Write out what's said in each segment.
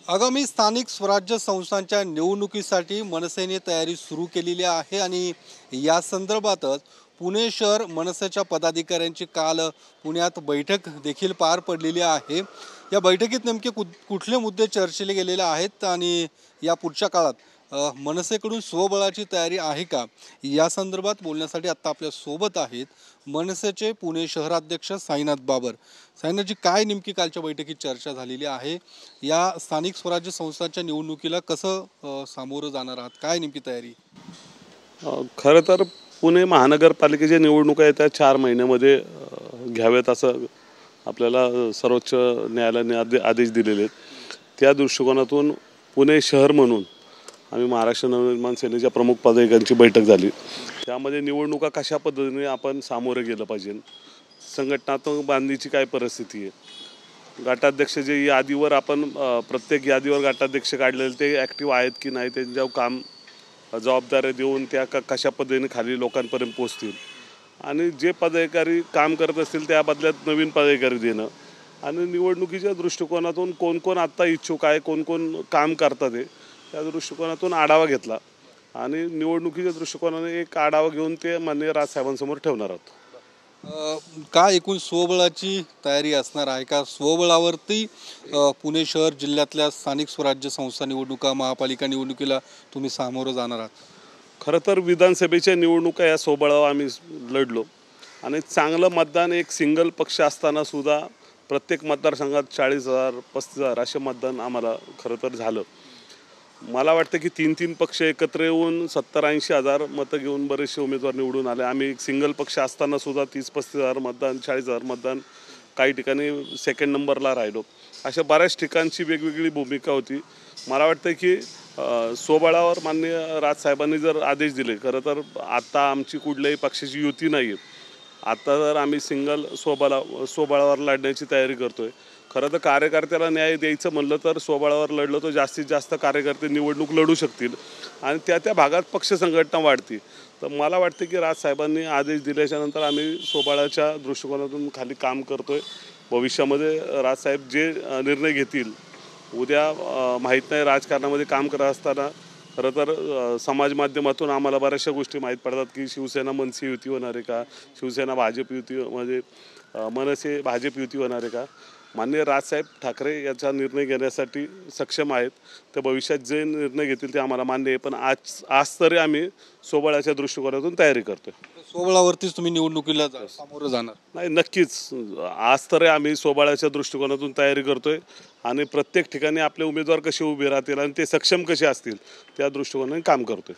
आगामी स्थानिक स्वराज्य संस्थांच्या निवडणुकीसाठी मनसेने तयारी सुरू केलेली आहे आणि या संदर्भातच पुणे शहर मनसेच्या पदाधिकाऱ्यांची काल पुण्यात बैठक देखील पार पडलेली आहे। या बैठकीत नेमके कुठले मुद्दे चर्चेले गेलेले आहेत आणि या पुढच्या काळात मनसेकडून स्वबळाची तयारी आहे का, या संदर्भात बोलण्यासाठी आता आपल्या सोबत आहेत मनसेचे पुणे शहराध्यक्ष साईनाथ बाबर। साईनाथजी, काय नेमकी कालच्या बैठकीत चर्चा झालेली आहे? या स्थानिक स्वराज्य संस्थांच्या निवडणुकीला कसं सामोरं जाणार आहात? काय नेमकी तयारी? खरं तर पुणे महानगरपालिकेच्या निवडणुका येत्या 4 महिन्यामध्ये घ्याव्यात असं आपल्याला सर्वोच्च न्यायालयाने आदेश दिलेले आहेत। त्या दृष्टिकोनातून पुणे शहर म्हणून आम्ही महाराष्ट्र नवनिर्माण सेनेच्या प्रमुख पदाधिकाऱ्यांची बैठक झाली। त्यामध्ये निवडणुका कशा पद्धतीने आपण सामोरे गेलं पाहिजे, संघटनात्मक बांधणीची काय परिस्थिती आहे, गटाध्यक्ष जे यादीवर आपण प्रत्येक यादीवर गटाध्यक्ष काढलेले ते ॲक्टिव्ह आहेत की नाही, त्यांच्यावर काम जबाबदाऱ्या देऊन त्या कशा पद्धतीने खाली लोकांपर्यंत पोहोचतील आणि जे पदाधिकारी काम करत असतील त्या बदल्यात नवीन पदाधिकारी देणं आणि निवडणुकीच्या दृष्टिकोनातून कोण कोण आत्ता इच्छुक आहे, कोण कोण काम करतात आहे, त्या दृष्टिकोनातून आढावा घेतला आणि निवडणुकीच्या दृष्टिकोनाने एक आढावा घेऊन ते माननीय राजसाहेबांसमोर ठेवणार आहोत। काय एकूण स्वबळाची तयारी असणार आहे का? स्वबळावरती पुणे शहर जिल्ह्यातल्या स्थानिक स्वराज्य संस्था निवडणुका, महापालिका निवडणुकीला तुम्ही सामोरं जाणार आहात? खरं तर विधानसभेच्या निवडणुका या स्वबळावर आम्ही लढलो आणि चांगलं मतदान एक सिंगल पक्ष असताना सुद्धा प्रत्येक मतदारसंघात 40,000 35,000 असे मतदान आम्हाला खरं तर झालं। मला वाटतं की 3-3 पक्ष एकत्र येऊन 70-80 हजार मतं घेऊन बरेचसे उमेदवार निवडून आले। आम्ही एक सिंगल पक्ष असताना सुद्धा 30-35 हजार मतदान, 40 हजार मतदान, काही ठिकाणी सेकंड नंबरला राहिलो। अशा बऱ्याच ठिकाणची वेगवेगळी भूमिका होती। मला वाटतं की स्वबळावर माननीय राजसाहेबांनी जर आदेश दिले, खरं तर आता आमची कुठल्याही पक्षाची युती नाही आहे, आता जर आम्ही सिंगल स्वबळावर लढण्याची तयारी करतोय। खरं तर कार्यकर्त्याला न्याय द्यायचं म्हणलं तर स्वबळावर लढलं तर जास्तीत जास्त कार्यकर्ते निवडणूक लढू शकतील आणि त्या भागात पक्ष संघटना वाढती। तर मला वाटतं की राजसाहेबांनी आदेश दिल्याच्यानंतर आम्ही स्वबळाच्या दृष्टिकोनातून खाली काम करतोय। भविष्यामध्ये राजसाहेब जे निर्णय घेतील, उद्या माहीत नाही, राजकारणामध्ये काम करत असताना खरं तर समाज माध्यमातून आम्हाला बऱ्याचशा गोष्टी माहीत पडतात की शिवसेना मनसे युती होणार आहे का, शिवसेना भाजप युती म्हणजे मनसे भाजप युती होणार आहे का। माननीय राजसाहेब ठाकरे याचा निर्णय घेण्यासाठी सक्षम आहेत, तर भविष्यात जे निर्णय घेतील ते आम्हाला मान्य आहे, पण आज तरी आम्ही स्वबळाच्या दृष्टिकोनातून तयारी करतोय। स्वबळावरतीच तुम्ही निवडणुकीला सामोरं जाणार? नाही, नक्कीच आज तरी आम्ही स्वबळाच्या दृष्टिकोनातून तयारी करतोय आणि प्रत्येक ठिकाणी आपले उमेदवार कसे उभे राहतील आणि ते सक्षम कसे असतील त्या दृष्टिकोनाने काम करतोय।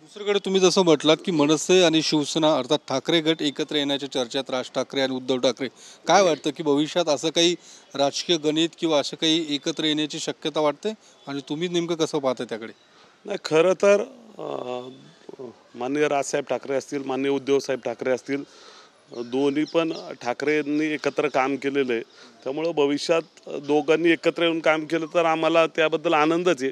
दुसरीकडे तुम्ही जसं म्हटलात की मनसे आणि शिवसेना अर्थात ठाकरे गट एकत्र येण्याच्या चर्चेत राज ठाकरे आणि उद्धव ठाकरे, काय वाटतं की भविष्यात असं काही राजकीय गणित किंवा असं काही एकत्र येण्याची शक्यता वाटते आणि तुम्ही नेमकं कसं पाहता त्याकडे? नाही, खरं तर माननीय राजसाहेब ठाकरे असतील, माननीय उद्धवसाहेब ठाकरे असतील, दोन्ही पण ठाकरेंनी एकत्र काम केलेलं आहे, त्यामुळं भविष्यात दोघांनी एकत्र येऊन काम केलं तर आम्हाला त्याबद्दल आनंदच आहे।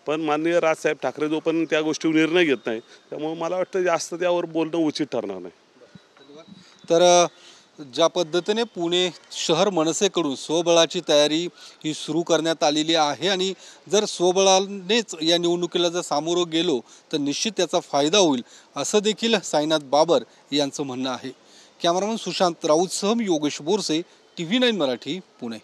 पण माननीय राजसाहेब ठाकरे जोपर्यंत त्या गोष्टीवर निर्णय घेत नाही, त्यामुळे मला वाटतं जास्त त्यावर बोलणं उचित ठरणार नाही। तर ज्या पद्धतीने पुणे शहर मनसेकडून स्वबळाची तयारी ही सुरू करण्यात आलेली आहे आणि जर स्वबळानेच या निवडणुकीला जर सामोरं गेलो तर निश्चित त्याचा फायदा होईल, असं देखील साईनाथ बाबर यांचं म्हणणं आहे। कॅमेरामन सुशांत राऊतसह योगेश बोरसे, TV9 मराठी, पुणे।